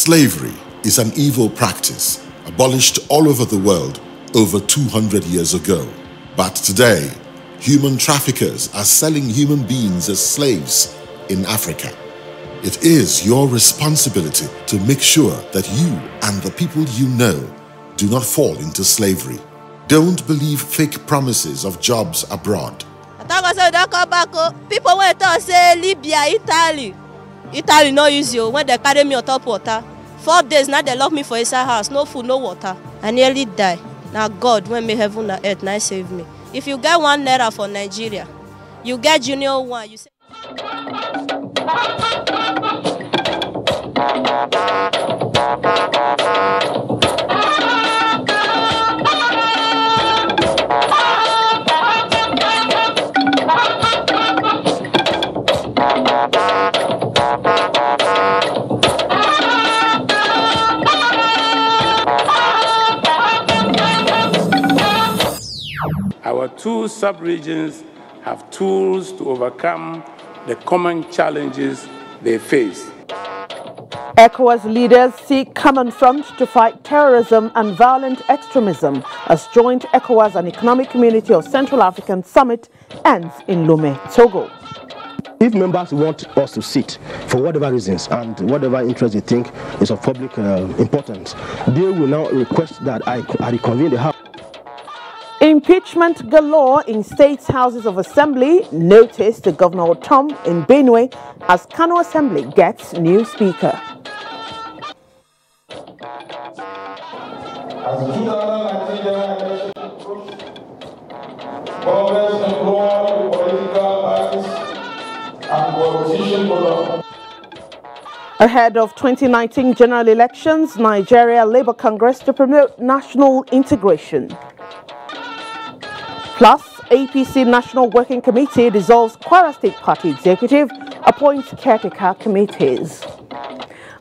Slavery is an evil practice abolished all over the world over 200 years ago. But today, human traffickers are selling human beings as slaves in Africa. It is your responsibility to make sure that you and the people you know do not fall into slavery. Don't believe fake promises of jobs abroad. People went to say Libya, Italy. Italy no use you when they carry me on top water. 4 days now they lock me for inside house, no food, no water. I nearly die. Now God, when me heaven and earth, now save me. If you get 1 naira for Nigeria, you get junior one. You say. Our two sub-regions have tools to overcome the common challenges they face. ECOWAS leaders seek common front to fight terrorism and violent extremism as joint ECOWAS and Economic Community of Central African Summit ends in Lomé, Togo. If members want us to sit for whatever reasons and whatever interest they think is of public importance, they will now request that I reconvene the House. Impeachment galore in states' houses of assembly, notice to Governor Tom in Benue as Kano Assembly gets new speaker. As the 2019 general election approaches, Congress employed political parties and politician products. Ahead of 2019 general elections, Nigeria Labour Congress to promote national integration. Plus, APC National Working Committee dissolves Kwara State Party Executive, appoints caretaker committees.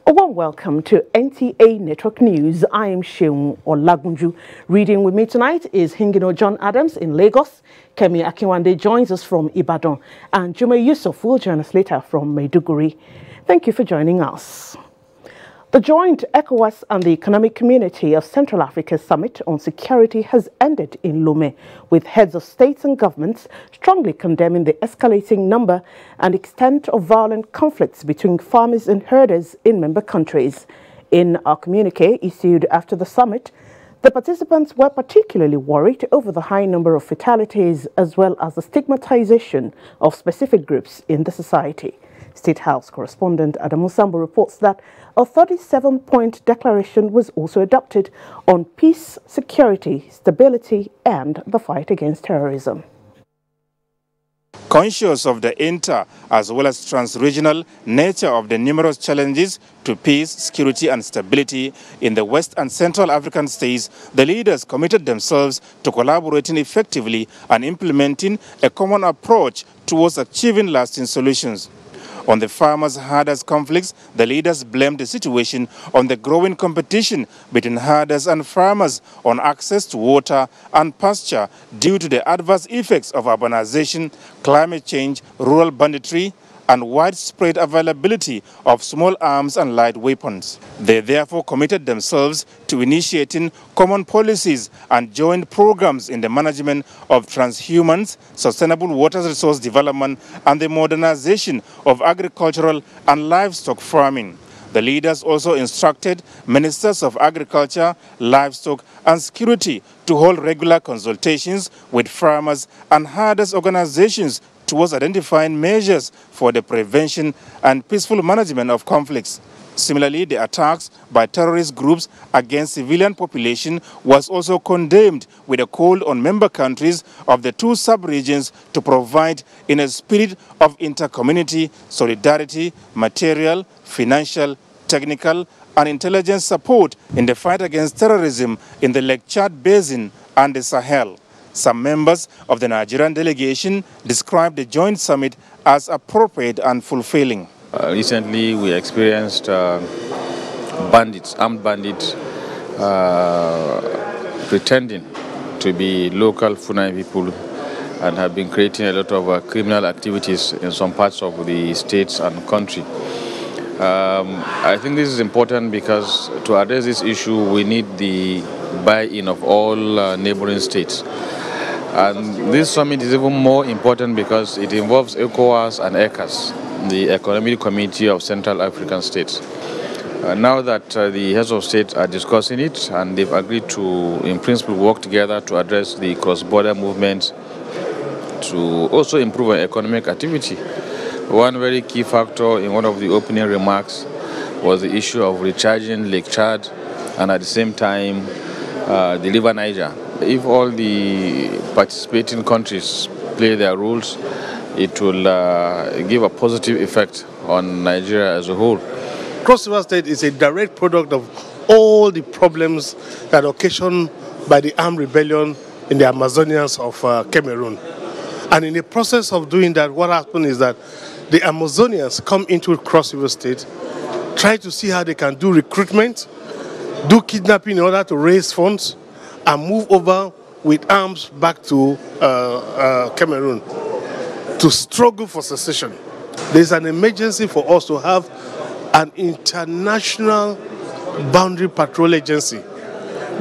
A warm welcome to NTA Network News. I am Sheung Olagunju. Reading with me tonight is Hingino John Adams in Lagos. Kemi Akinwande joins us from Ibadan. And Jume Yusuf will join us later from Maiduguri. Thank you for joining us. The joint ECOWAS and the Economic Community of Central Africa Summit on Security has ended in Lomé, with heads of states and governments strongly condemning the escalating number and extent of violent conflicts between farmers and herders in member countries. In a communique issued after the summit, the participants were particularly worried over the high number of fatalities as well as the stigmatization of specific groups in the society. State House correspondent Adamu Sambo reports that a 37-point declaration was also adopted on peace, security, stability, and the fight against terrorism. Conscious of the inter as well as trans-regional nature of the numerous challenges to peace, security and stability in the West and Central African states, the leaders committed themselves to collaborating effectively and implementing a common approach towards achieving lasting solutions. On the farmers-herders conflicts, the leaders blamed the situation on the growing competition between herders and farmers on access to water and pasture due to the adverse effects of urbanization, climate change, rural banditry, and widespread availability of small arms and light weapons. They therefore committed themselves to initiating common policies and joint programs in the management of transhumance, sustainable water resource development, and the modernization of agricultural and livestock farming. The leaders also instructed ministers of agriculture, livestock, and security to hold regular consultations with farmers and herders organizations towards identifying measures for the prevention and peaceful management of conflicts. Similarly, the attacks by terrorist groups against civilian population was also condemned, with a call on member countries of the two sub-regions to provide in a spirit of inter-community solidarity, material, financial, technical, and intelligence support in the fight against terrorism in the Lake Chad Basin and the Sahel. Some members of the Nigerian delegation described the joint summit as appropriate and fulfilling. Recently, we experienced armed bandits, pretending to be local Fulani people and have been creating a lot of criminal activities in some parts of the states and country. I think this is important because to address this issue, we need the buy-in of all neighboring states. And this summit is even more important because it involves ECOWAS and ECAS, the Economic Community of Central African States. Now that the heads of state are discussing it and they've agreed to, in principle, work together to address the cross-border movement to also improve our economic activity. One very key factor in one of the opening remarks was the issue of recharging Lake Chad and at the same time the River Niger. If all the participating countries play their roles, it will give a positive effect on Nigeria as a whole. Cross River State is a direct product of all the problems that are occasioned by the armed rebellion in the Amazonians of Cameroon. And in the process of doing that, what happened is that the Amazonians come into Cross River State, try to see how they can do recruitment, do kidnapping in order to raise funds, and move over with arms back to Cameroon to struggle for secession. There's an emergency for us to have an international boundary patrol agency.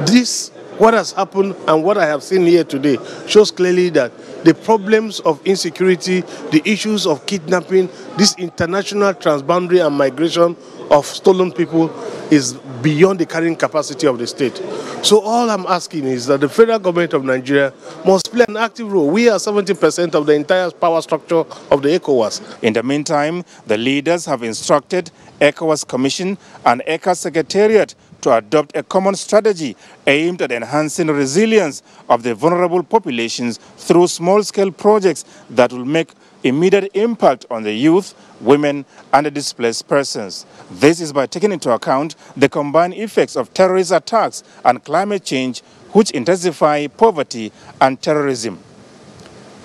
This, what has happened and what I have seen here today, shows clearly that the problems of insecurity, the issues of kidnapping, this international transboundary and migration of stolen people is beyond the carrying capacity of the state. So all I'm asking is that the federal government of Nigeria must play an active role. We are 70% of the entire power structure of the ECOWAS. In the meantime, the leaders have instructed ECOWAS Commission and ECAS Secretariat to adopt a common strategy aimed at enhancing resilience of the vulnerable populations through small-scale projects that will make immediate impact on the youth, women, and the displaced persons. This is by taking into account the combined effects of terrorist attacks and climate change, which intensify poverty and terrorism.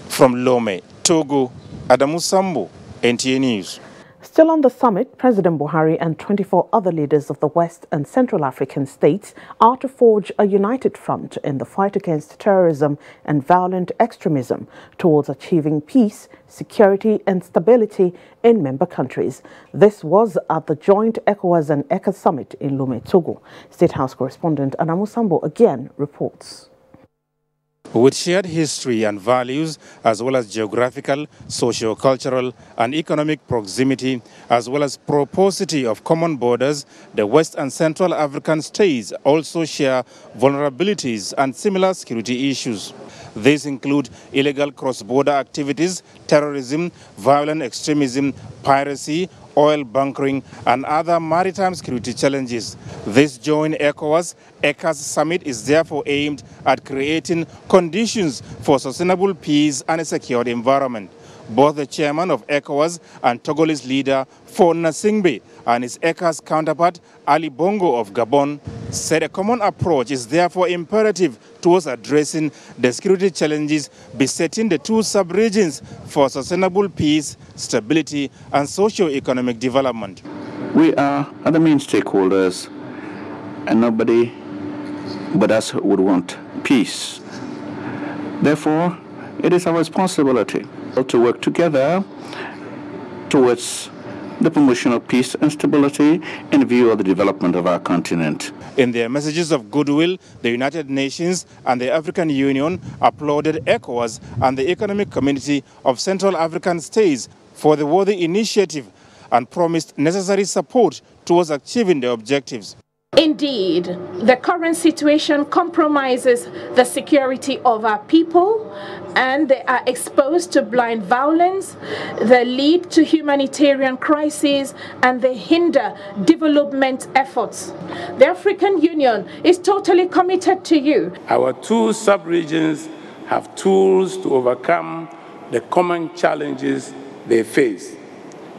From Lome, Togo, Adamu Sambu, NTA News. Still on the summit, President Buhari and 24 other leaders of the West and Central African states are to forge a united front in the fight against terrorism and violent extremism towards achieving peace, security and stability in member countries. This was at the joint ECOWAS and ECAS summit in Lome, Togo. State House correspondent Adamu Sambo again reports. With shared history and values, as well as geographical, socio-cultural, and economic proximity, as well as paucity of common borders, the West and Central African states also share vulnerabilities and similar security issues. These include illegal cross-border activities, terrorism, violent extremism, piracy, oil bunkering, and other maritime security challenges. This joint ECOWAS-ECAS summit is therefore aimed at creating conditions for sustainable peace and a secured environment. Both the chairman of ECOWAS and Togolese leader Faure Gnassingbé and his ECAS counterpart Ali Bongo of Gabon said a common approach is therefore imperative towards addressing the security challenges besetting the two sub-regions for sustainable peace, stability, and socio-economic development. We are the main stakeholders, and nobody but us would want peace. Therefore, it is our responsibility to work together towards the promotion of peace and stability in view of the development of our continent. In their messages of goodwill, the United Nations and the African Union applauded ECOWAS and the Economic Community of Central African States for the worthy initiative and promised necessary support towards achieving the objectives. Indeed, the current situation compromises the security of our people, and they are exposed to blind violence, they lead to humanitarian crises, and they hinder development efforts. The African Union is totally committed to you. Our two sub-regions have tools to overcome the common challenges they face.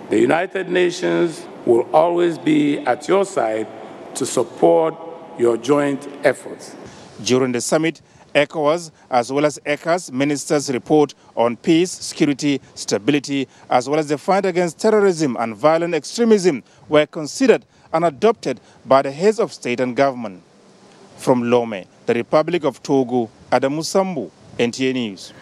The United Nations will always be at your side to support your joint efforts. During the summit, ECOWAS as well as ECAS ministers report on peace, security, stability, as well as the fight against terrorism and violent extremism were considered and adopted by the heads of state and government. From Lome, the Republic of Togo, Adamu Sambu, NTA News.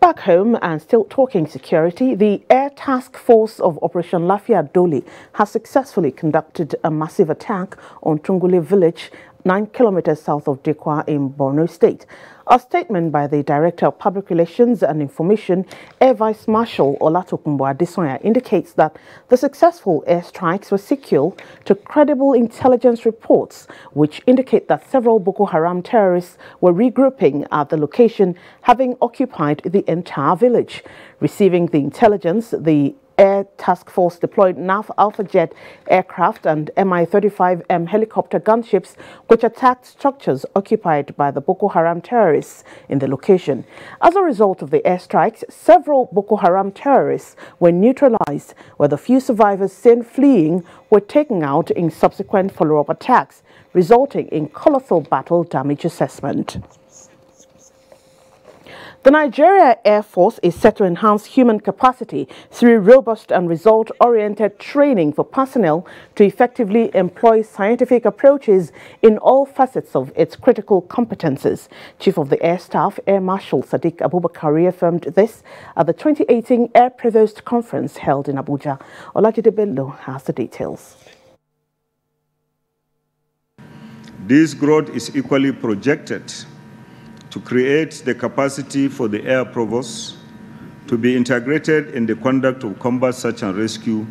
Back home and still talking security, the air Task Force of Operation Lafia Doli has successfully conducted a massive attack on Tungule village, 9 kilometers south of Dekwa in Borno State. A statement by the Director of Public Relations and Information, Air Vice Marshal Olatokunbo Adesoya, indicates that the successful airstrikes were sequel to credible intelligence reports, which indicate that several Boko Haram terrorists were regrouping at the location, having occupied the entire village. Receiving the intelligence, the Air Task Force deployed NAF Alpha Jet aircraft and Mi-35M helicopter gunships, which attacked structures occupied by the Boko Haram terrorists in the location. As a result of the airstrikes, several Boko Haram terrorists were neutralized, where the few survivors seen fleeing were taken out in subsequent follow-up attacks, resulting in colossal battle damage assessment. The Nigerian Air Force is set to enhance human capacity through robust and result-oriented training for personnel to effectively employ scientific approaches in all facets of its critical competences. Chief of the Air Staff, Air Marshal Sadiq Abubakar, reaffirmed this at the 2018 Air Provost Conference held in Abuja. Olajide Bello has the details. This growth is equally projected to create the capacity for the Air Provost to be integrated in the conduct of combat search and rescue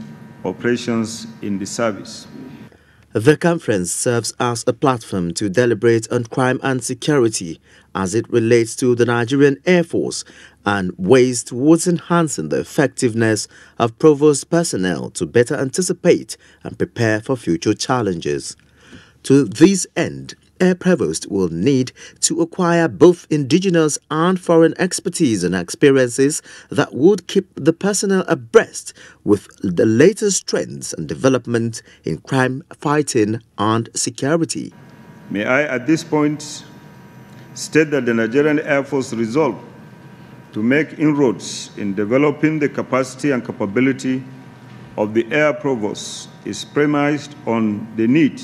operations in the service. The conference serves as a platform to deliberate on crime and security as it relates to the Nigerian Air Force and ways towards enhancing the effectiveness of provost personnel to better anticipate and prepare for future challenges. To this end, Air Provost will need to acquire both indigenous and foreign expertise and experiences that would keep the personnel abreast with the latest trends and development in crime fighting and security. May I at this point state that the Nigerian Air Force resolve to make inroads in developing the capacity and capability of the Air Provost is premised on the need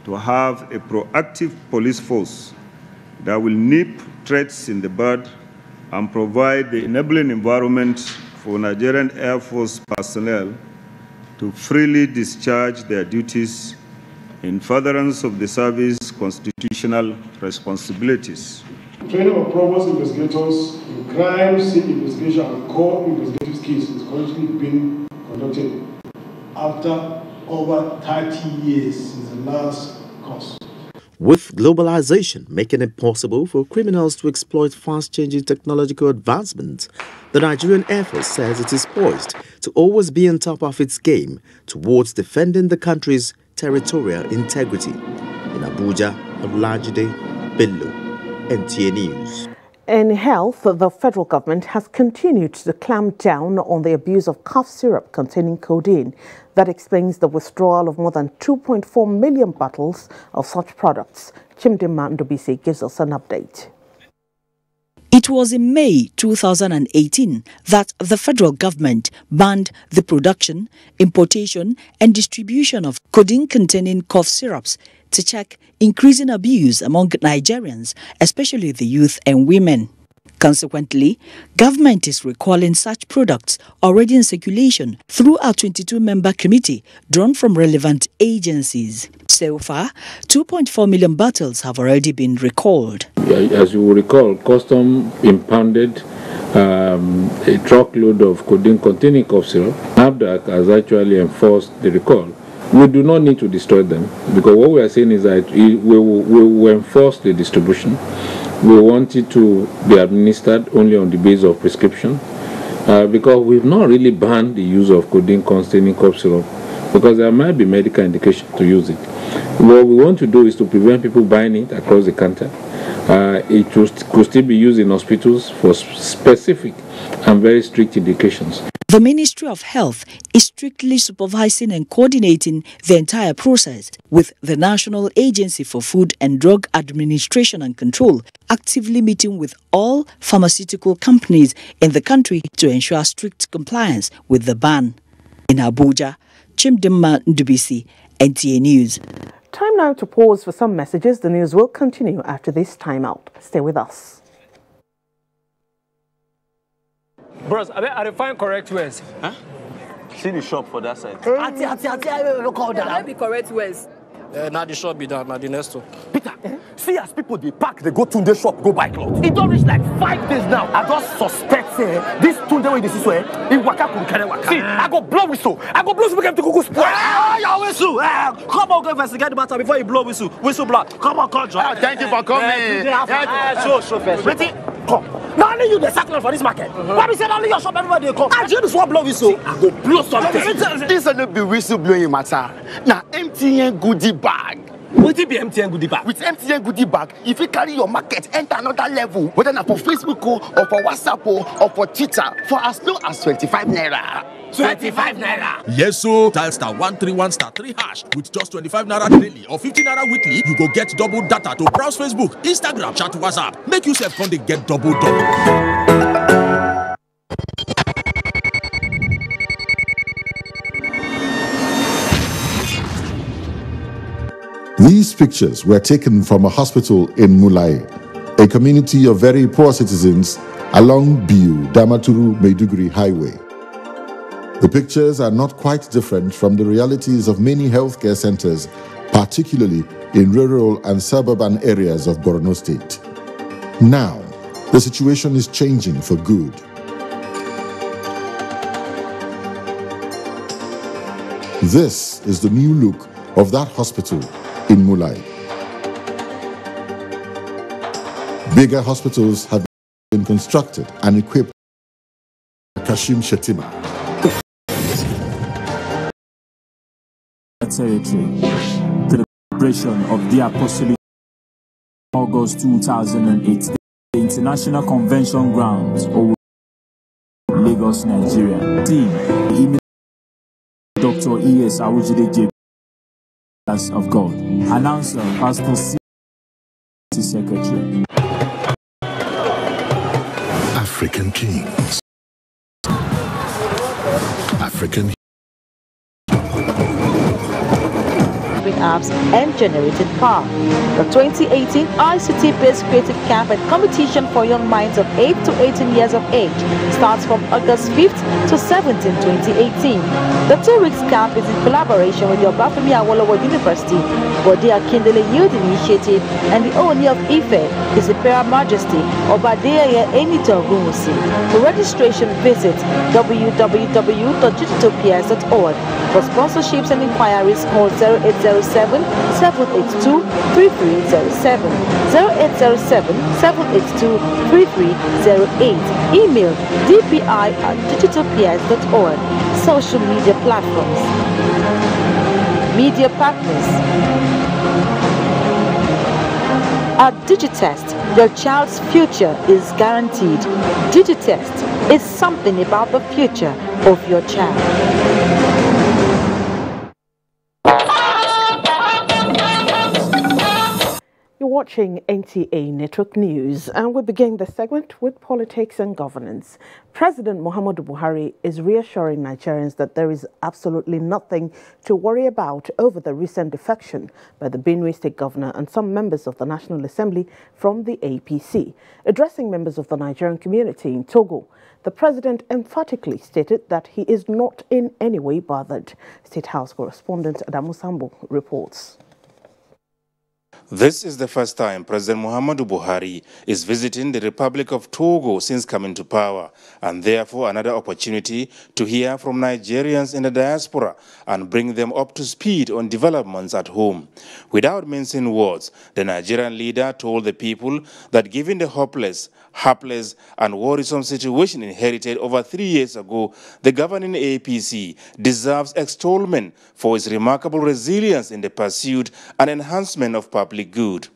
to have a proactive police force that will nip threats in the bud and provide the enabling environment for Nigerian Air Force personnel to freely discharge their duties in furtherance of the service's constitutional responsibilities. Training of provost investigators in crime scene investigation and core investigative cases is currently being conducted after over 30 years since the last course. With globalization making it possible for criminals to exploit fast-changing technological advancements, the Nigerian Air Force says it is poised to always be on top of its game towards defending the country's territorial integrity. In Abuja, Olajide Bello, NTA News. In health, the federal government has continued to clamp down on the abuse of cough syrup containing codeine. That explains the withdrawal of more than 2.4 million bottles of such products. Chimdima Ndobisi gives us an update. It was in May 2018 that the federal government banned the production, importation and distribution of codeine-containing cough syrups to check increasing abuse among Nigerians, especially the youth and women. Consequently, government is recalling such products already in circulation through a 22-member committee drawn from relevant agencies. So far, 2.4 million bottles have already been recalled. As you will recall, custom impounded a truckload of codeine-containing cough syrup. NAFDAC has actually enforced the recall. We do not need to destroy them because what we are saying is that we will enforce the distribution. We want it to be administered only on the basis of prescription because we've not really banned the use of codeine-containing cough syrup because there might be medical indication to use it. What we want to do is to prevent people buying it across the counter. It could still be used in hospitals for specific and very strict indications. The Ministry of Health is strictly supervising and coordinating the entire process, with the National Agency for Food and Drug Administration and Control actively meeting with all pharmaceutical companies in the country to ensure strict compliance with the ban. In Abuja, Chimdima Ndubisi, NTA News. Time now to pause for some messages. The news will continue after this timeout. Stay with us. Bros, I find correct words. Huh? See the shop for that side. Look how that be correct words. Now the shop be done, now the next one. Peter, see as people they pack, they go to the shop, go buy clothes. It don't reach like 5 days now. I just suspect this Tunde way this is where in Waka could carry Waka. See, I go blow whistle. I go blow whistle to go spoil. Your whistle. Come on, go investigate the matter before you blow whistle. Whistle blow. Come on, come on. Thank you for coming. Show first. Come. Not only you the circle for this market. Why be say only your shop everybody they come? I just want blow whistle. I go blow something. This is not be whistle blowing matter. Now MTN goodie bag. What it be MTN goodie bag? With MTN goodie bag, if you carry your market enter another level, whether not for Facebook or for WhatsApp or for Twitter, for as low as 25 naira. 25 naira. Yes, so dial *131*3# with just 25 naira daily or 50 naira weekly. You go get double data to browse Facebook, Instagram, chat, WhatsApp. Make yourself come to get double. These pictures were taken from a hospital in Mulai, a community of very poor citizens along Biu Damaturu Maiduguri Highway. The pictures are not quite different from the realities of many healthcare centers, particularly in rural and suburban areas of Borno State. Now, the situation is changing for good. This is the new look of that hospital in Mulai. Bigger hospitals have been constructed and equipped by Kashim Shetima. Territory, the celebration of the Apostolic August 2008, the International Convention Grounds, Lagos, Nigeria. Team, Dr. E.S. Awujide J. of God. Announcer, Pastor C. Secretary. African kings. African apps and generated power. The 2018 ICT-based creative camp and competition for young minds of 8 to 18 years of age starts from August 5th to 7th in 2018. The 2 weeks camp is in collaboration with the Obafemi Awolowo University, Bode Akindele Youth Initiative, and the Oni of Ife, His Imperial Majesty Obadeye Enito Ogunwusi. For registration, visit www.digitops.org. For sponsorships and inquiries, call 0807-782-3307, 0807-782-3308. Email dpi@digitalps.org. Social media platforms. Media partners. At Digitest, your child's future is guaranteed. Digitest is something about the future of your child. You're watching NTA Network News, and we begin the segment with politics and governance. President Muhammadu Buhari is reassuring Nigerians that there is absolutely nothing to worry about over the recent defection by the Benue State Governor and some members of the National Assembly from the APC. Addressing members of the Nigerian community in Togo, the president emphatically stated that he is not in any way bothered. State House correspondent Adamu Sambo reports. This is the first time President Muhammadu Buhari is visiting the Republic of Togo since coming to power, and therefore another opportunity to hear from Nigerians in the diaspora and bring them up to speed on developments at home. Without mincing words, the Nigerian leader told the people that given the hopeless, hapless, and worrisome situation inherited over 3 years ago, the governing APC deserves extolment for its remarkable resilience in the pursuit and enhancement of public good.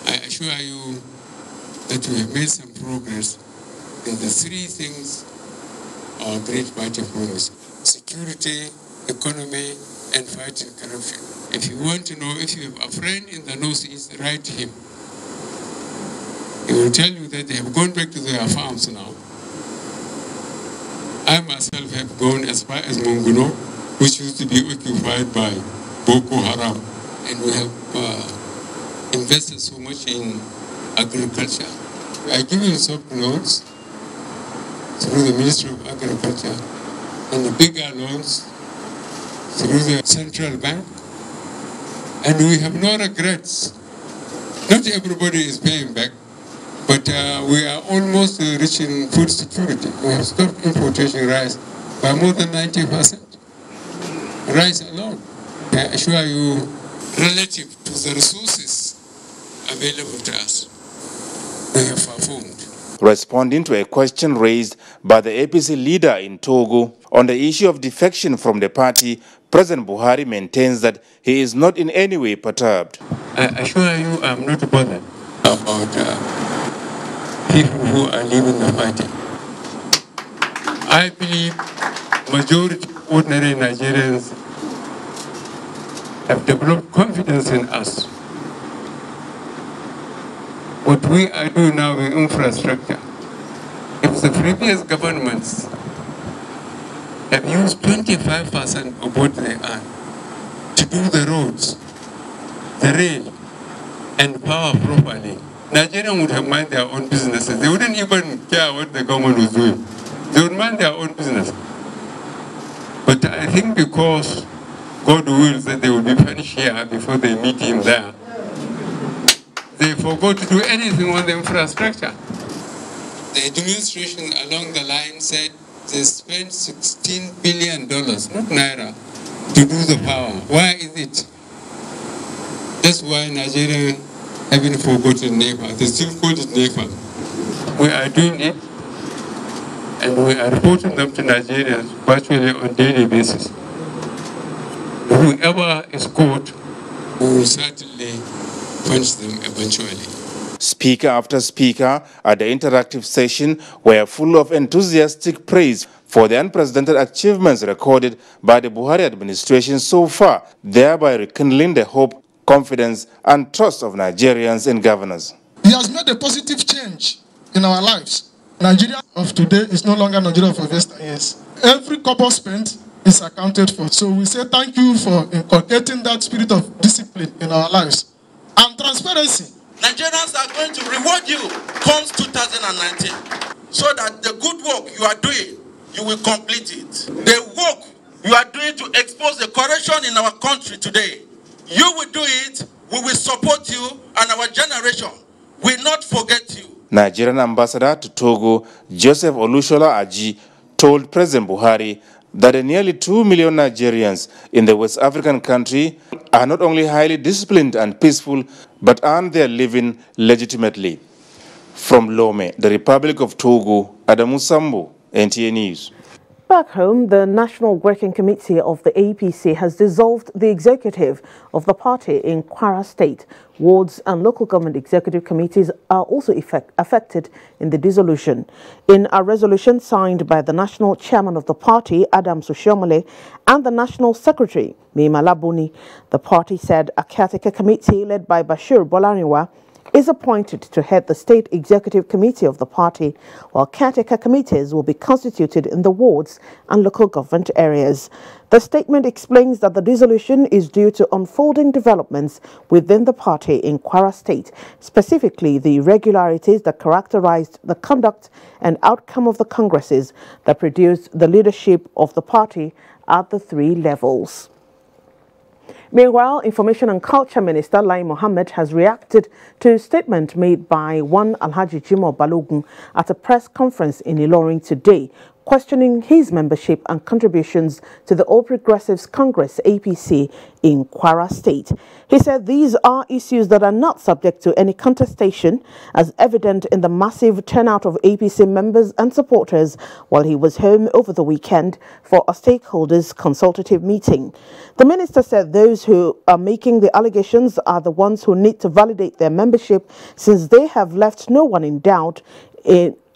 I assure you that we have made some progress in the 3 things our great party follows: security, economy, and fighting corruption. If you want to know if you have a friend in the Northeast, write to him. He will tell you that they have gone back to their farms now. I myself have gone as far as Monguno, which used to be occupied by Boko Haram, and we have invested so much in agriculture. I give you some notes through the Ministry of Agriculture, and the bigger loans through the central bank. And we have no regrets. Not everybody is paying back, but we are almost reaching food security. We have stopped importation rice by more than 90%. Rice alone. I assure you, relative to the resources available to us, we have performed. Responding to a question raised by the APC leader in Togo on the issue of defection from the party, President Buhari maintains that he is not in any way perturbed. I assure you I'm not bothered about people who are leaving the party. I believe majority of ordinary Nigerians have developed confidence in us. What we are doing now with infrastructure, if the previous governments have used 25% of what they earn to do the roads, the rail, and power properly, Nigerians would have mind their own businesses. They wouldn't even care what the government was doing. They would mind their own business. But I think because God wills that they will be punished here before they meet him there, they forgot to do anything on the infrastructure. The administration along the line said they spent $16 billion, not naira, to do the power. Why is it? That's why Nigerians haven't forgotten NEPA. They still call it NEPA. We are doing it, and we are reporting them to Nigerians virtually on a daily basis. Whoever is caught, we will certainly punch them eventually. Speaker after speaker at the interactive session were full of enthusiastic praise for the unprecedented achievements recorded by the Buhari administration so far, thereby rekindling the hope, confidence and trust of Nigerians in governors. He has made a positive change in our lives. Nigeria of today is no longer Nigeria of yesteryears. Every kobo spent is accounted for. So we say thank you for inculcating that spirit of discipline in our lives. And transparency. Nigerians are going to reward you comes 2019, so that the good work you are doing, you will complete it. The work you are doing to expose the corruption in our country today, you will do it, we will support you, and our generation will not forget you. Nigerian ambassador to Togo, Joseph Olushola Aji, told President Buhari that the nearly 2 million Nigerians in the West African country are not only highly disciplined and peaceful, but earn their living legitimately. From Lome, the Republic of Togo, Adamu Sambo, NTA News. Back home, the National Working Committee of the APC has dissolved the executive of the party in Kwara State. Wards and local government executive committees are also affected in the dissolution. In a resolution signed by the national chairman of the party, Adams Oshiomhole, and the national secretary, Mima Labuni, the party said a caretaker committee led by Bashir Bolariwa is appointed to head the state executive committee of the party, while caretaker committees will be constituted in the wards and local government areas. The statement explains that the dissolution is due to unfolding developments within the party in Kwara State, specifically the irregularities that characterized the conduct and outcome of the congresses that produced the leadership of the party at the three levels. Meanwhile, Information and Culture Minister Lai Mohammed has reacted to a statement made by one Alhaji Jimoh Balogun at a press conference in Ilorin today, questioning his membership and contributions to the All Progressives Congress APC in Kwara State. He said these are issues that are not subject to any contestation, as evident in the massive turnout of APC members and supporters while he was home over the weekend for a stakeholders consultative meeting. The minister said those who are making the allegations are the ones who need to validate their membership, since they have left no one in doubt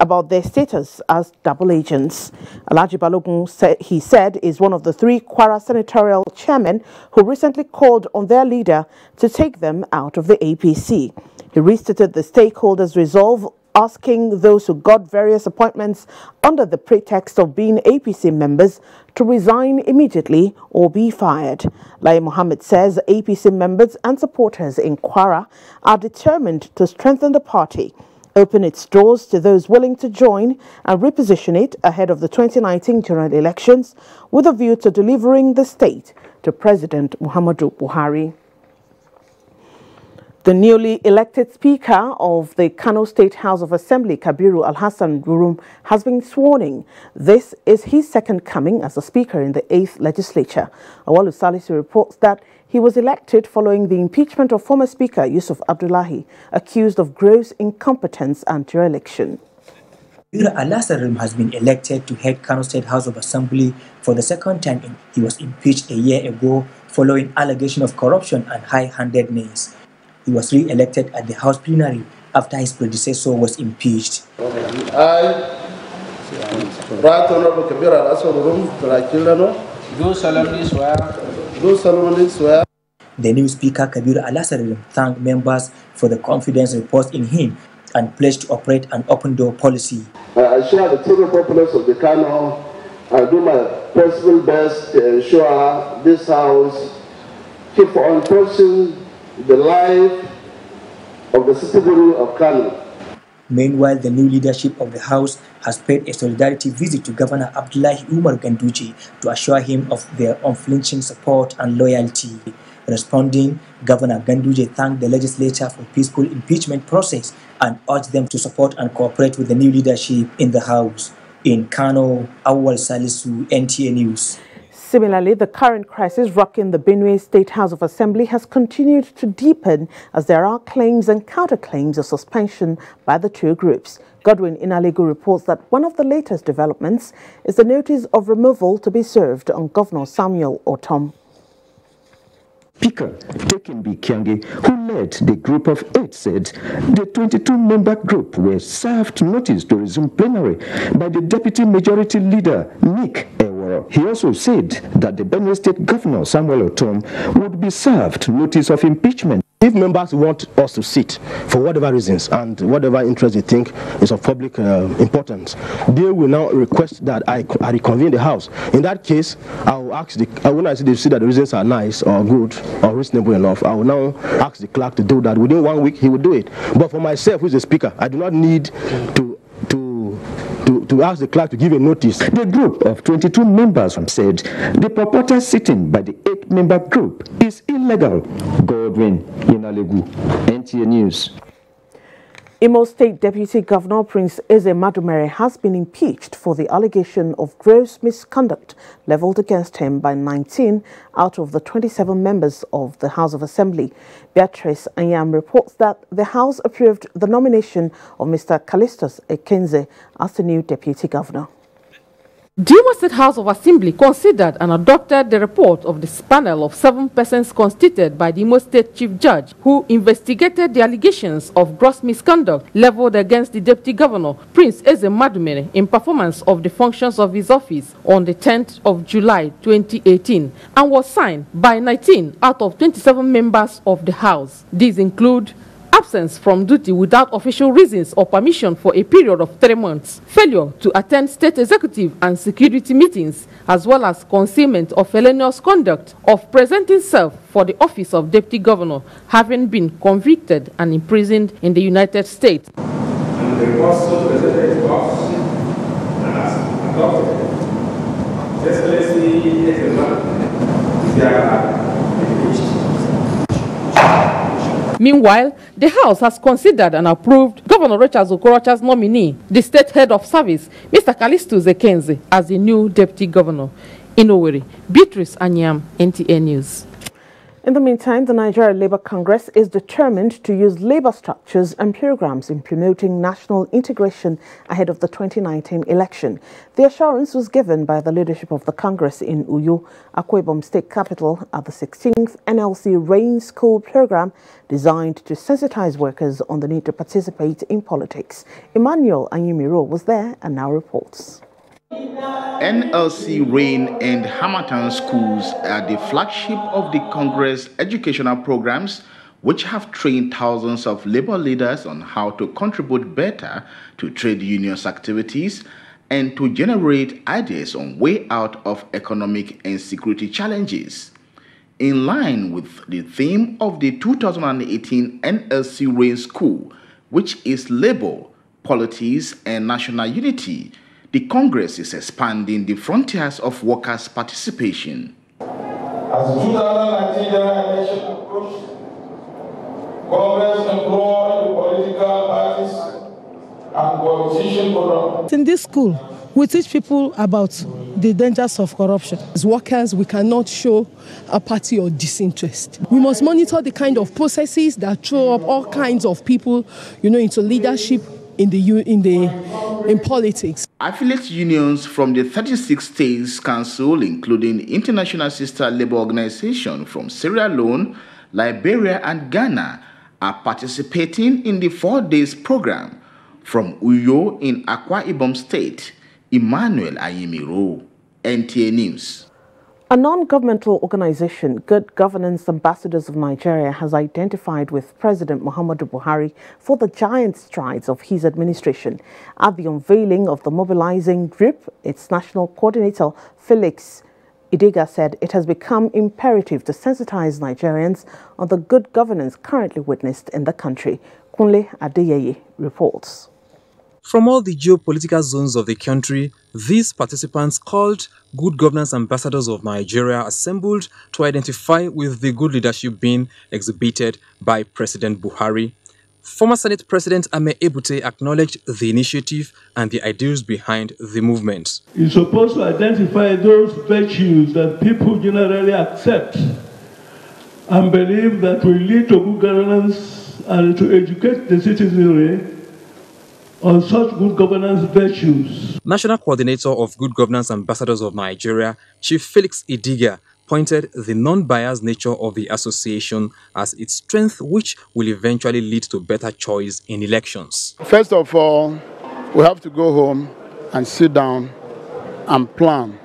about their status as double agents. Alhaji Balogun, he said, is one of the three Kwara senatorial chairmen who recently called on their leader to take them out of the APC. He restated the stakeholders' resolve, asking those who got various appointments under the pretext of being APC members to resign immediately or be fired. Lai Mohammed says APC members and supporters in Kwara are determined to strengthen the party open its doors to those willing to join and reposition it ahead of the 2019 general elections with a view to delivering the state to President Muhammadu Buhari. The newly elected Speaker of the Kano State House of Assembly, Kabiru Alhassan Gurum, has been sworn in. This is his second coming as a Speaker in the 8th Legislature. Awalu Salisu reports that he was elected following the impeachment of former Speaker Yusuf Abdullahi, accused of gross incompetence and dereliction. Kabiru Alhassan has been elected to head Kano State House of Assembly for the second time. He was impeached a year ago following allegation of corruption and high-handedness. He was re-elected at the House plenary after his predecessor was impeached. I, Right Honorable Kabiru Alhassan, do solemnly swear. The new Speaker Kabiru Alhassan thanked members for the confidence reposed in him and pledged to operate an open-door policy. I share the total populace of the Kano and do my personal best to ensure this House keep on touching the life of the citizenry of Kano. Meanwhile, the new leadership of the House has paid a solidarity visit to Governor Abdullahi Umar Ganduje to assure him of their unflinching support and loyalty. Responding, Governor Ganduje thanked the legislature for peaceful impeachment process and urged them to support and cooperate with the new leadership in the House. In Kano, Awal Salisu, NTA News. Similarly, the current crisis rocking the Benue State House of Assembly has continued to deepen as there are claims and counterclaims of suspension by the two groups. Godwin Inalegu reports that one of the latest developments is the notice of removal to be served on Governor Samuel Otom. Speaker Tekembi Kiange, who led the group of 8, said the 22-member group were served notice to resume plenary by the Deputy Majority Leader, Nick Eworo. He also said that the Benue State Governor, Samuel Otom, would be served notice of impeachment. If members want us to sit for whatever reasons and whatever interest they think is of public importance, they will now request that I reconvene the House. In that case, I will ask when I see that the reasons are nice or good or reasonable enough, I will now ask the clerk to do that. Within 1 week, he will do it. But for myself, who is the Speaker, I do not need to ask the clerk to give a notice. The group of 22 members said the purported sitting by the 8-member group is illegal. Godwin Inalegu, NTA News. Imo State Deputy Governor Prince Eze Madumere has been impeached for the allegation of gross misconduct leveled against him by 19 out of the 27 members of the House of Assembly. Beatrice Anyam reports that the House approved the nomination of Mr. Callistus Ekenze as the new Deputy Governor. The Imo State House of Assembly considered and adopted the report of this panel of 7 persons constituted by the Imo State Chief Judge, who investigated the allegations of gross misconduct leveled against the Deputy Governor, Prince Eze Madumere, in performance of the functions of his office on the 10th of July 2018, and was signed by 19 out of 27 members of the House. These include absence from duty without official reasons or permission for a period of 3 months, failure to attend state executive and security meetings, as well as concealment of felonious conduct of presenting self for the office of Deputy Governor, having been convicted and imprisoned in the United States. And the also presented to us and as adopted. Excellency is the man. Meanwhile, the House has considered and approved Governor Richard Okorocha's nominee, the state head of service, Mr. Callistus Ekenze, as the new Deputy Governor. In Owerri, Beatrice Anyam, NTA News. In the meantime, the Nigeria Labour Congress is determined to use labour structures and programs in promoting national integration ahead of the 2019 election. The assurance was given by the leadership of the Congress in Uyo, Akwa Ibom State Capital, at the 16th NLC Rain School program designed to sensitize workers on the need to participate in politics. Emmanuel Anyimiro was there and now reports. NLC Rain and Hamatan schools are the flagship of the Congress educational programs, which have trained thousands of labor leaders on how to contribute better to trade unions activities and to generate ideas on way out of economic and security challenges. In line with the theme of the 2018 NLC Rain School, which is labor, politics, and national unity, the Congress is expanding the frontiers of workers' participation. As the 2019 general election approached, Congress employed the political parties and politician corruption. In this school, we teach people about the dangers of corruption. As workers, we cannot show apathy or disinterest. We must monitor the kind of processes that throw up all kinds of people, into leadership in politics. Affiliate unions from the 36 states council, including International Sister Labour Organization from Sierra Leone, Liberia, and Ghana, are participating in the 4 days program. From Uyo in Akwa Ibom State, Emmanuel Ayimiro, NTA News. A non-governmental organization, Good Governance Ambassadors of Nigeria, has identified with President Muhammadu Buhari for the giant strides of his administration. At the unveiling of the mobilizing group, its national coordinator, Felix Idiga, said it has become imperative to sensitize Nigerians on the good governance currently witnessed in the country. Kunle Adeyeye reports. From all the geopolitical zones of the country, these participants, called Good Governance Ambassadors of Nigeria, assembled to identify with the good leadership being exhibited by President Buhari. Former Senate President Ame Ebute acknowledged the initiative and the ideals behind the movement. It's supposed to identify those virtues that people generally accept and believe that will lead to good governance, and to educate the citizenry on such good governance virtues. National Coordinator of Good Governance Ambassadors of Nigeria, Chief Felix Idiga, pointed the non-biased nature of the association as its strength, which will eventually lead to better choice in elections. First of all, we have to go home and sit down and plan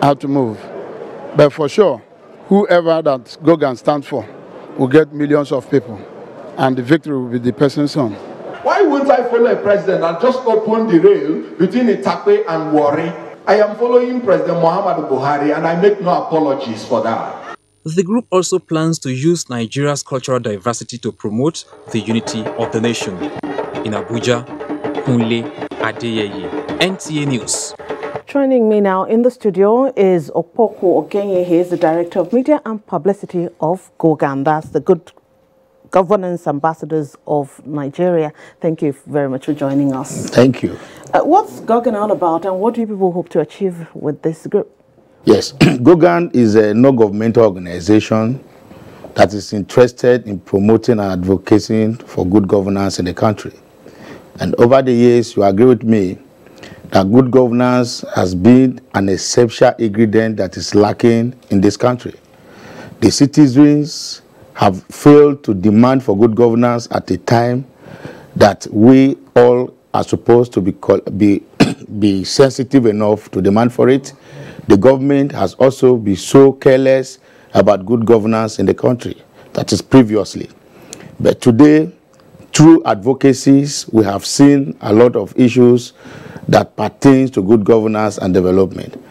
how to move. But for sure, whoever that Gogan stands for will get millions of people, and the victory will be the person's own. Why wouldn't I follow a president and just open the rail between Itakpe and Warri? I am following President Muhammadu Buhari, and I make no apologies for that. The group also plans to use Nigeria's cultural diversity to promote the unity of the nation. In Abuja, Kunle Adeyeye, NTA News. Joining me now in the studio is Opoku Ogenye. He is the Director of Media and Publicity of GOGAN. That's the Good Governance Ambassadors of Nigeria. Thank you very much for joining us. Thank you. What's GOGAN all about, and what do people hope to achieve with this group? Yes, GOGAN is a non-governmental organization that is interested in promoting and advocating for good governance in the country. And over the years, you agree with me that good governance has been an essential ingredient that is lacking in this country. The citizens have failed to demand for good governance at a time that we all are supposed to be sensitive enough to demand for it. The government has also been so careless about good governance in the country, that is previously. But today, through advocacies, we have seen a lot of issues that pertains to good governance and development.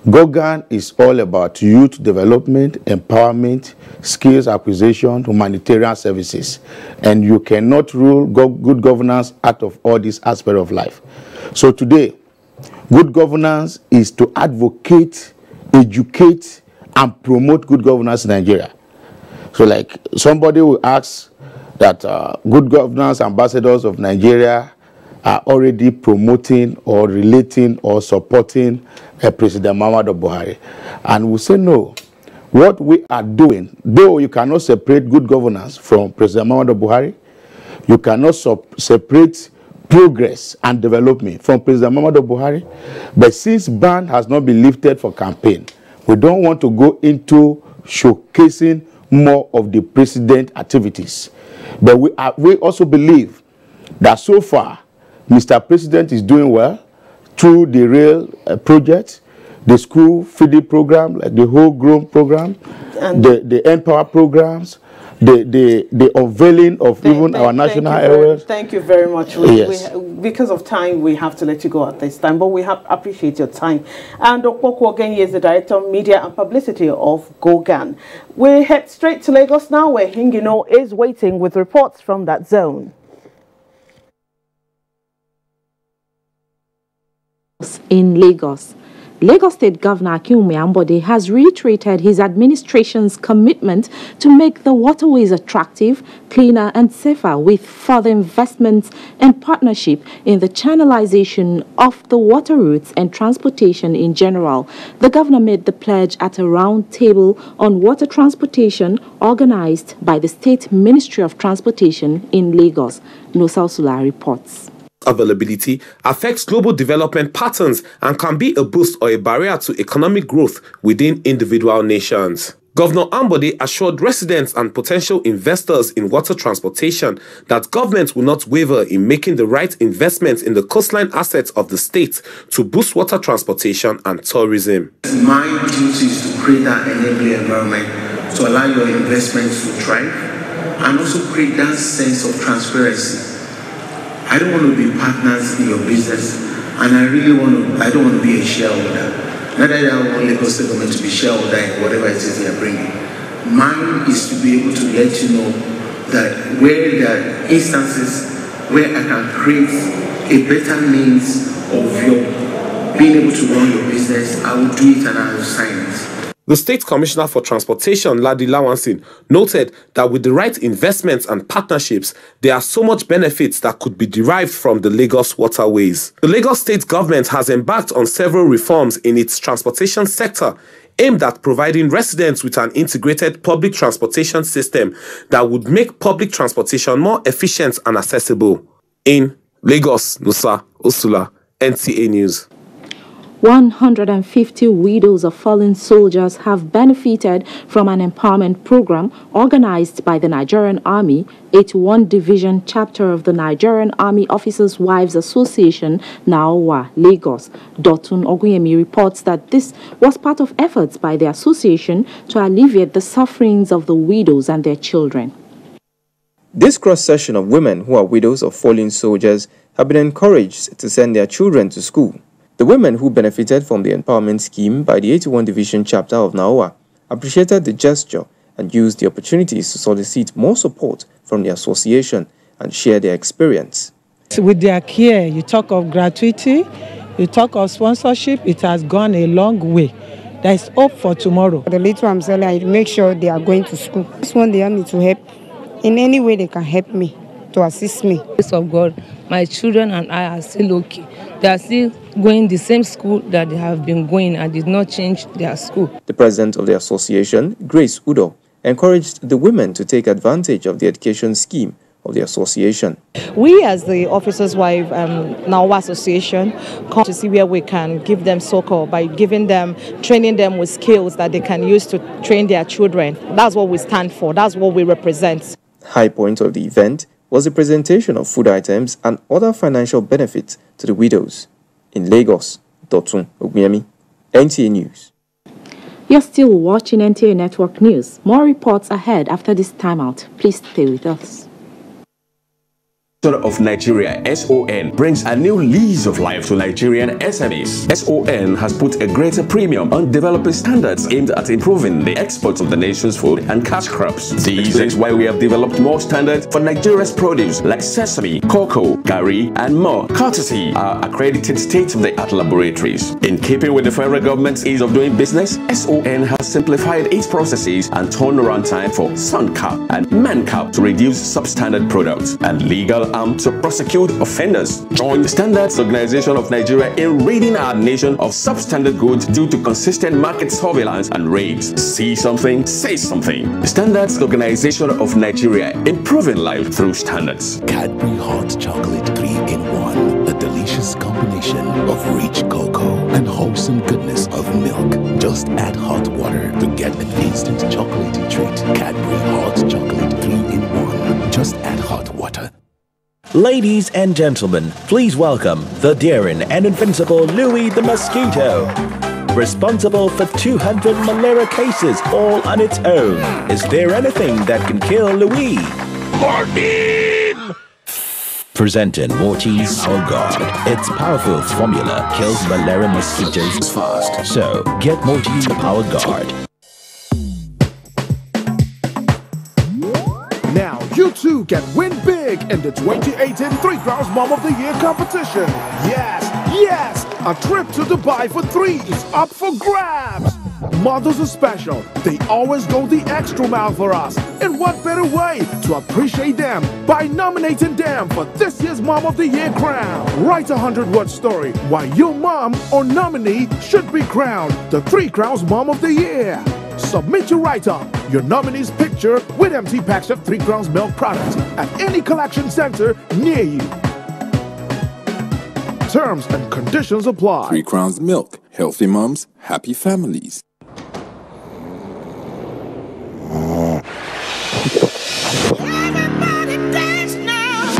GOGAN is all about youth development, empowerment, skills acquisition, humanitarian services. And you cannot rule good governance out of all these aspects of life. So today, good governance is to advocate, educate, and promote good governance in Nigeria. So like somebody will ask that Good Governance Ambassadors of Nigeria are already promoting or relating or supporting President Muhammadu Buhari. And we say no. What we are doing, though you cannot separate good governance from President Muhammadu Buhari, you cannot separate progress and development from President Muhammadu Buhari. But since ban has not been lifted for campaign, we don't want to go into showcasing more of the president activities. But we also believe that so far, Mr. President is doing well through the rail project, the school feeding program, like the whole grown program, and the Empower programs, the unveiling of even our national areas. Thank you very much. Because of time, we have to let you go at this time, but we appreciate your time. And Opoku Ogenye is the Director of Media and Publicity of GOGAN. We head straight to Lagos now, where Hingino is waiting with reports from that zone. In Lagos. Lagos State Governor Akinwumi Ambode has reiterated his administration's commitment to make the waterways attractive, cleaner and safer with further investments and partnership in the channelization of the water routes and transportation in general. The governor made the pledge at a round table on water transportation organized by the State Ministry of Transportation in Lagos. Nosa Sula reports. Availability affects global development patterns and can be a boost or a barrier to economic growth within individual nations. Governor Ambode assured residents and potential investors in water transportation that government will not waver in making the right investments in the coastline assets of the state to boost water transportation and tourism. My duty is to create that enabling environment to allow your investments to thrive and also create that sense of transparency. I don't want to be partners in your business, and I don't want to be a shareholder. Not that I want Lagos State government to be shareholder in whatever it is they are bringing. Mine is to be able to let you know that where there are instances where I can create a better means of your being able to run your business, I will do it and I will sign it. The State Commissioner for Transportation, Ladi Lawansin, noted that with the right investments and partnerships, there are so much benefits that could be derived from the Lagos waterways. The Lagos State government has embarked on several reforms in its transportation sector aimed at providing residents with an integrated public transportation system that would make public transportation more efficient and accessible. In Lagos, Nusa Usula, NTA News. 150 widows of fallen soldiers have benefited from an empowerment program organized by the Nigerian Army, 81 Division chapter of the Nigerian Army Officers' Wives Association, Naowa, Lagos. Dotun Oguyemi reports that this was part of efforts by the association to alleviate the sufferings of the widows and their children. This cross-section of women who are widows of fallen soldiers have been encouraged to send their children to school. The women who benefited from the empowerment scheme by the 81 Division chapter of Naowa appreciated the gesture and used the opportunities to solicit more support from the association and share their experience. With their care, you talk of gratuity, you talk of sponsorship, it has gone a long way. There is hope for tomorrow. The little I'm selling, I make sure they are going to school. This one they want me to help. In any way they can help me, to assist me. Grace of God, my children and I are still okay. They are still going the same school that they have been going and did not change their school. The president of the association, Grace Udo, encouraged the women to take advantage of the education scheme of the association. We as the Officers' Wife Naowa Association come to see where we can give them succor by training them with skills that they can use to train their children. That's what we stand for. That's what we represent. High point of the event was the presentation of food items and other financial benefits to the widows. In Lagos, Dotun Oguyemi, NTA News. You're still watching NTA Network News. More reports ahead after this timeout. Please stay with us. Of Nigeria, SON, brings a new lease of life to Nigerian SMEs. SON has put a greater premium on developing standards aimed at improving the exports of the nation's food and cash crops. This is why we have developed more standards for Nigeria's produce like sesame, cocoa, gari, and more, courtesy our accredited state-of-the-art laboratories. In keeping with the federal government's ease of doing business, SON has simplified its processes and turnaround time for SUNCAP and MANCAP to reduce substandard products and legal arm to prosecute offenders. Join the Standards Organization of Nigeria in ridding our nation of substandard goods due to consistent market surveillance and raids. See something, say something. The Standards Organization of Nigeria, improving life through standards. Cadbury Hot Chocolate 3-in-1, a delicious combination of rich cocoa and wholesome goodness of milk. Just add hot water to get an instant chocolatey treat. Cadbury Hot Chocolate 3-in-1. Just add hot water. Ladies and gentlemen, please welcome the daring and invincible Louis the Mosquito. Responsible for 200 malaria cases all on its own. Is there anything that can kill Louis? Morphine! Presenting Mortine Power Guard. Its powerful formula kills malaria mosquitoes fast. So, get Mortine Power Guard. Now you too can win big in the 2018 3 Crowns Mom of the Year competition. Yes, Yes, a trip to Dubai for 3 is up for grabs. Mothers are special. They always go the extra mile for us. And what better way to appreciate them by nominating them for this year's Mom of the Year crown. Write a 100-word story why your mom or nominee should be crowned the 3 Crowns Mom of the Year. Submit your write-up, your nominee's picture with empty packs of 3 Crowns milk products at any collection center near you. Terms and conditions apply. 3 Crowns Milk. Healthy moms, happy families. Everybody dance now.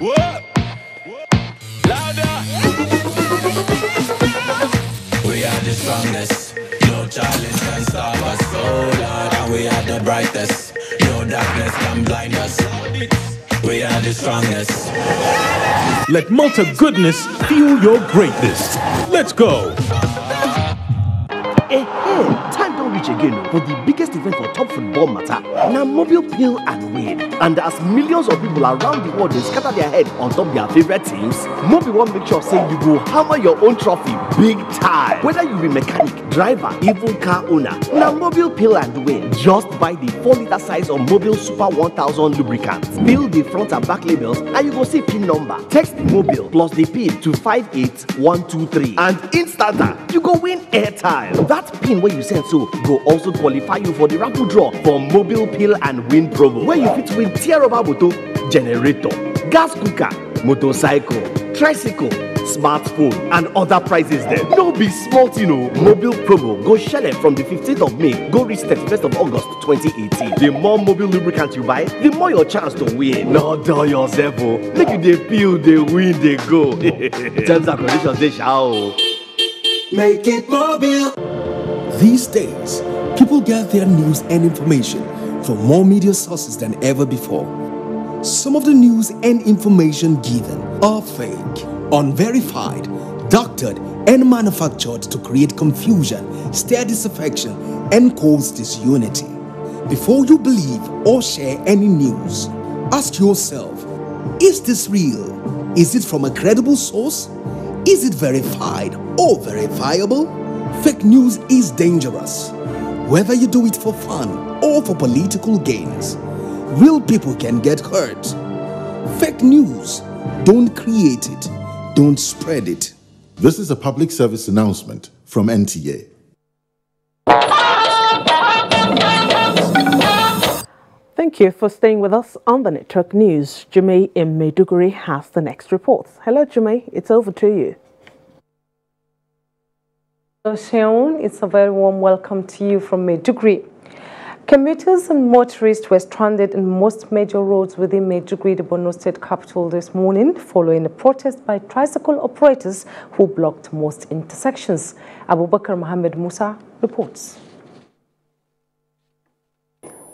Whoa. Louder. We are the strongest. No challenge can stop us. Oh Lord, and we are the brightest. No darkness can blind us. We are the strongest. Let Malta goodness fuel your greatness. Let's go. Time don't reach again for the biggest event for top football matter. Now mobile pill and win. And as millions of people around the world they scatter their head on top their favorite teams, mobile won't make sure say you go hammer your own trophy big time. Whether you be mechanic, driver, even car owner. Now mobile pill and win. Just buy the 4-liter size of mobile super 1000 lubricant. Fill the front and back labels and you go see pin number. Text mobile plus the pin to 58123 and instant you go win airtime. That pin where you send so go also qualify you for the raffle draw for mobile pill and win promo where you fit win tearable motor, generator, gas cooker, motorcycle, tricycle, smartphone and other prizes there. No be small, you know. Mobile promo go shele from the 15th of May go reach 31st of August 2018. The more mobile lubricant you buy, the more your chance to win. Not dull yourself, oh. Make you dey feel, dey win, dey go. Terms and conditions dey shao. Make it mobile. These days, people get their news and information from more media sources than ever before. Some of the news and information given are fake, unverified, doctored, and manufactured to create confusion, stir disaffection, and cause disunity. Before you believe or share any news, ask yourself, is this real? Is it from a credible source? Is it verified or verifiable? Fake news is dangerous. Whether you do it for fun or for political gains, real people can get hurt. Fake news, don't create it, don't spread it. This is a public service announcement from NTA. Thank you for staying with us on the Network News. Jumei in Maiduguri has the next report. Hello, Jumei. It's over to you. Sheon, it's a very warm welcome to you from Maiduguri. Commuters and motorists were stranded in most major roads within Maiduguri, the Borno State capital this morning, following a protest by tricycle operators who blocked most intersections. Abubakar Mohammed Musa reports.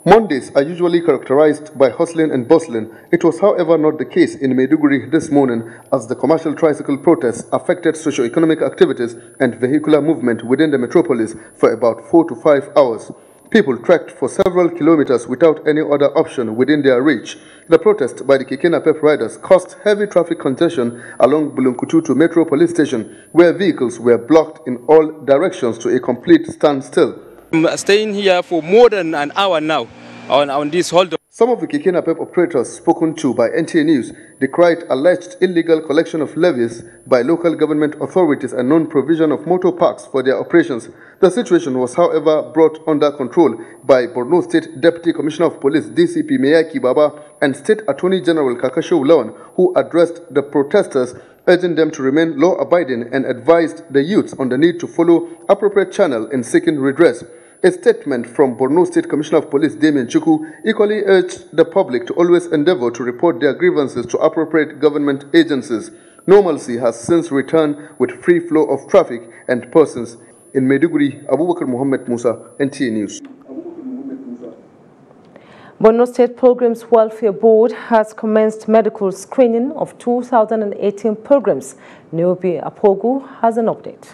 Mondays are usually characterized by hustling and bustling. It was, however, not the case in Maiduguri this morning, as the commercial tricycle protests affected socio-economic activities and vehicular movement within the metropolis for about 4 to 5 hours. People trekked for several kilometers without any other option within their reach. The protest by the Keke Napep riders caused heavy traffic congestion along Bulunkutu to Metro Police Station, where vehicles were blocked in all directions to a complete standstill. I'm staying here for more than an hour now on this hold. Some of the Keke Napep operators spoken to by NTA News decried alleged illegal collection of levies by local government authorities and non-provision of motor parks for their operations. The situation was, however, brought under control by Borno State Deputy Commissioner of Police DCP Meyaki Baba and State Attorney General Kakasho Ulawan, who addressed the protesters, urging them to remain law-abiding and advised the youths on the need to follow appropriate channel in seeking redress. A statement from Borno State Commissioner of Police Damien Chukwu equally urged the public to always endeavor to report their grievances to appropriate government agencies. Normalcy has since returned with free flow of traffic and persons. In Maiduguri, Abubakar Mohammed Musa, NTA News. Borno State Pilgrims Welfare Board has commenced medical screening of 2018 pilgrims. Niobe Apogu has an update.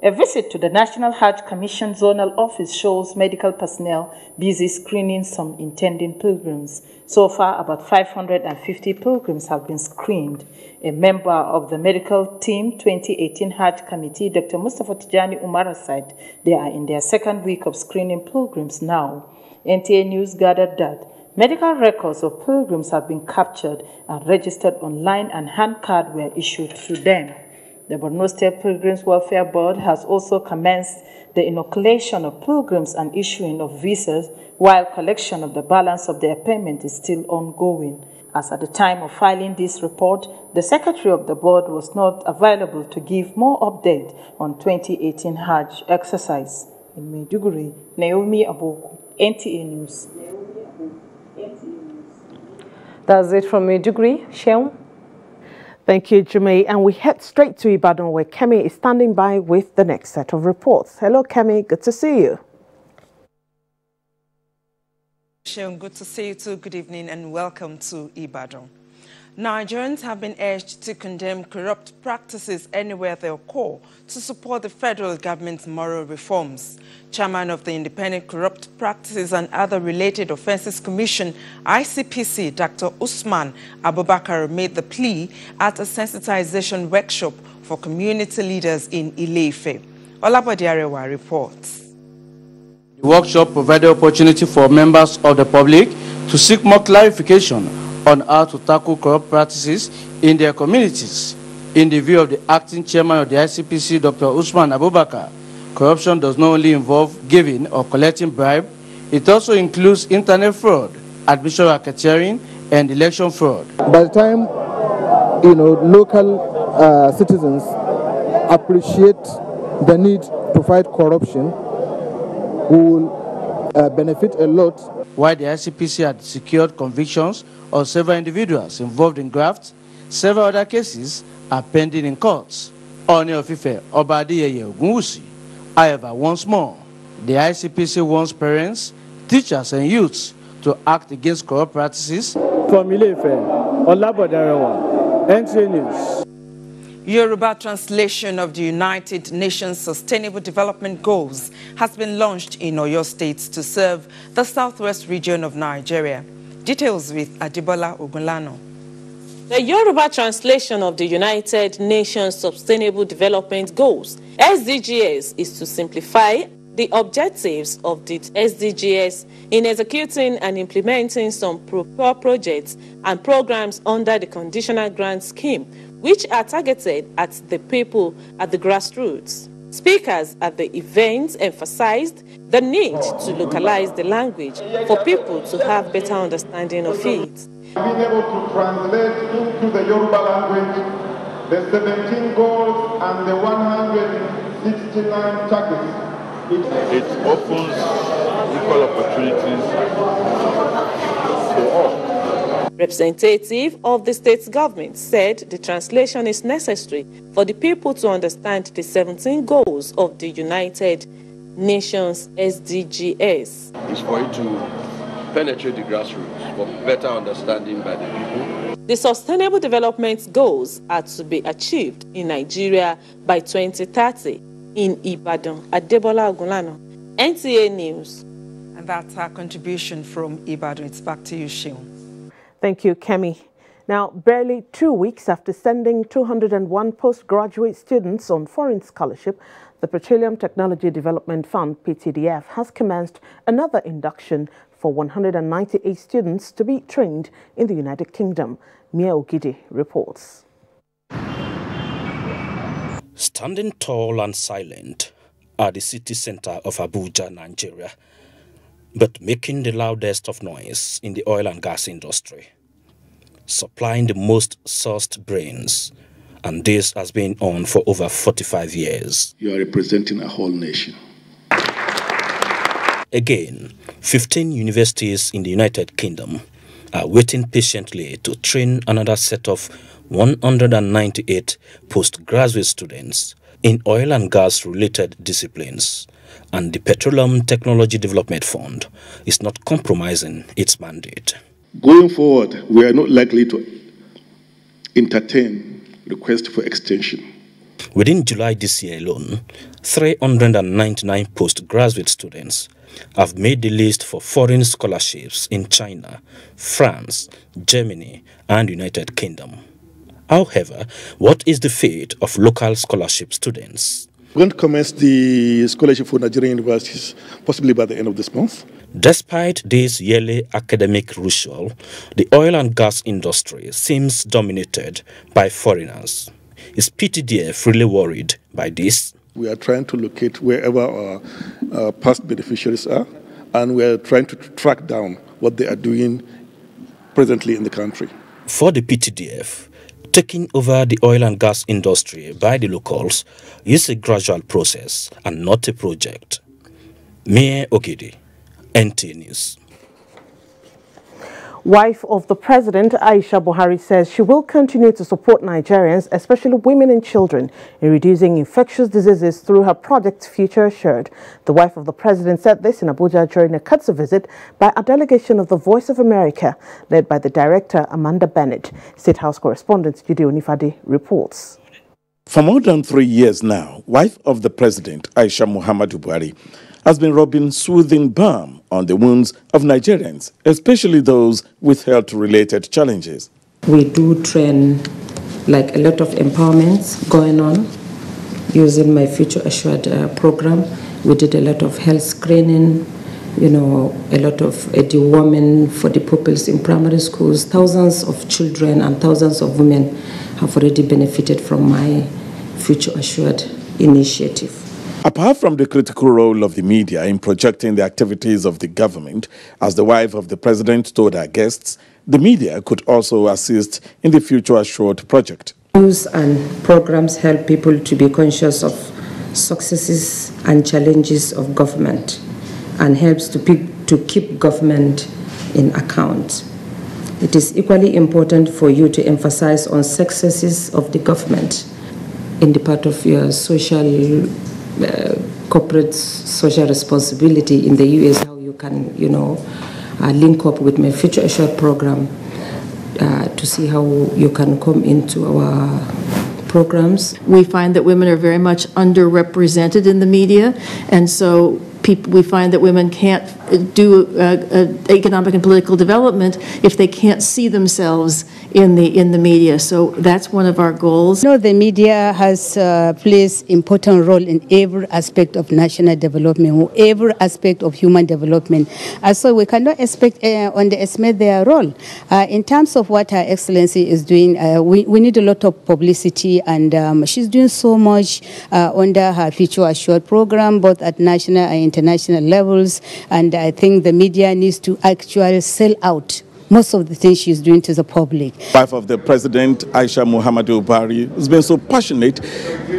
A visit to the National Hajj Commission Zonal Office shows medical personnel busy screening some intending pilgrims. So far, about 550 pilgrims have been screened. A member of the medical team 2018 Hajj Committee, Dr. Mustafa Tijani Umar, said they are in their second week of screening pilgrims now. NTA News gathered that medical records of pilgrims have been captured and registered online, and hand cards were issued to them. The Borno State Pilgrims Welfare Board has also commenced the inoculation of pilgrims and issuing of visas, while collection of the balance of their payment is still ongoing. As at the time of filing this report, the Secretary of the Board was not available to give more update on 2018 Hajj exercise. In Maiduguri, Naomi Aboku, NTA News. That's it from Maiduguri. Sheung. Thank you, Jumei. And we head straight to Ibadan, where Kemi is standing by with the next set of reports. Hello, Kemi. Good to see you. Sheung, good to see you too. Good evening and welcome to Ibadan. Nigerians have been urged to condemn corrupt practices anywhere they occur to support the federal government's moral reforms. Chairman of the Independent Corrupt Practices and Other Related Offences Commission, ICPC, Dr. Usman Abubakar, made the plea at a sensitization workshop for community leaders in Ile-Ife. Olabode Arewa reports. The workshop provided opportunity for members of the public to seek more clarification on how to tackle corrupt practices in their communities. In the view of the acting chairman of the ICPC, Dr. Usman Abubakar, corruption does not only involve giving or collecting bribe, it also includes internet fraud, admission racketeering, and election fraud. By the time, local citizens appreciate the need to fight corruption, we will benefit a lot. While the ICPC had secured convictions of several individuals involved in graft, several other cases are pending in courts. Oni of Ife, Oba Adeyeye Ogunwusi. However, once more, the ICPC warns parents, teachers, and youths to act against corrupt practices. From Ile-Ife, Olabode Arewa, NTA News. Yoruba translation of the United Nations Sustainable Development Goals has been launched in Oyo State to serve the southwest region of Nigeria. Details with Adibola Ogunlano. The Yoruba translation of the United Nations Sustainable Development Goals, SDGs, is to simplify the objectives of the SDGs in executing and implementing some projects and programs under the Conditional Grant Scheme, which are targeted at the people at the grassroots. Speakers at the event emphasized the need to localize the language for people to have better understanding of it. Being able to translate into the Yoruba language the 17 goals and the 169 targets. It opens equal opportunities for all. Representative of the state government said the translation is necessary for the people to understand the 17 goals of the United Nations SDGs. It's for it to penetrate the grassroots for better understanding by the people. The Sustainable Development Goals are to be achieved in Nigeria by 2030 in Ibadan. Adebola Ogunlano, NTA News. And that's our contribution from Ibadan. It's back to you, Sheung. Thank you, Kemi. Now, barely 2 weeks after sending 201 postgraduate students on foreign scholarship, the Petroleum Technology Development Fund, PTDF, has commenced another induction for 198 students to be trained in the United Kingdom. Mia Ogidi reports. Standing tall and silent at the city center of Abuja, Nigeria, but making the loudest of noise in the oil and gas industry, supplying the most sourced brains, and this has been on for over 45 years. You are representing a whole nation. Again, 15 universities in the United Kingdom are waiting patiently to train another set of 198 postgraduate students in oil and gas related disciplines, and the Petroleum Technology Development Fund is not compromising its mandate. Going forward, we are not likely to entertain requests for extension Within July this year alone, 399 postgraduate students have made the list for foreign scholarships in China, France, Germany, and United Kingdom. However, what is the fate of local scholarship students? We're going to commence the scholarship for Nigerian universities possibly by the end of this month. Despite this yearly academic ritual, the oil and gas industry seems dominated by foreigners. Is PTDF really worried by this? We are trying to locate wherever our past beneficiaries are, and we are trying to track down what they are doing presently in the country. For the PTDF, taking over the oil and gas industry by the locals is a gradual process and not a project. Mayor Ogidi, NTA News. Wife of the President, Aisha Buhari, says she will continue to support Nigerians, especially women and children, in reducing infectious diseases through her project Future Assured. The wife of the President said this in Abuja during a Kutsu visit by a delegation of the Voice of America, led by the director Amanda Bennett. State House correspondent Judy Onifade reports. For more than 3 years now, wife of the President, Aisha Muhammadu Buhari, has been rubbing soothing balm on the wounds of Nigerians, especially those with health-related challenges. We do train like a lot of empowerments going on using my Future Assured program. We did a lot of health screening, a lot of deworming for the pupils in primary schools. Thousands of children and thousands of women have already benefited from my Future Assured initiative. Apart from the critical role of the media in projecting the activities of the government, as the wife of the President told our guests, the media could also assist in the Future Assured project. News and programs help people to be conscious of successes and challenges of government and helps to keep government in account. It is equally important for you to emphasize on successes of the government in the part of your social corporate social responsibility in the US, how you can, link up with my Future Assured program to see how you can come into our programs. We find that women are very much underrepresented in the media, and so we find that women can't do economic and political development if they can't see themselves in the media. So that's one of our goals. The media has plays important role in every aspect of national development, every aspect of human development. So we cannot underestimate their role. In terms of what Her Excellency is doing, we need a lot of publicity, and she's doing so much under her Future Assured program, both at national and international levels, and I think the media needs to actually sell out most of the things she's doing to the public. Wife of the President, Aisha Muhammadu Buhari, has been so passionate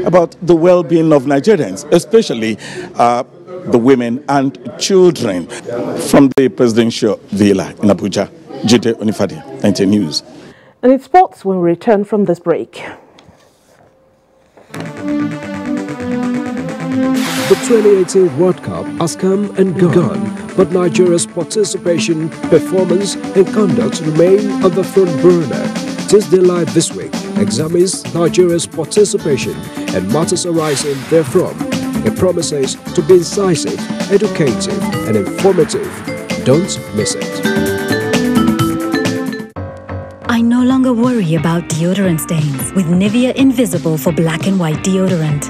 about the well-being of Nigerians, especially the women and children. From the presidential villa in Abuja, Jide Onifade, NTA News. And in sports, when we return from this break. The 2018 World Cup has come and gone, but Nigeria's participation, performance and conduct remain on the front burner. Tuesday Live this week examines Nigeria's participation and matters arising therefrom. It promises to be incisive, educative and informative. Don't miss it. I no longer worry about deodorant stains with Nivea Invisible for Black and White deodorant.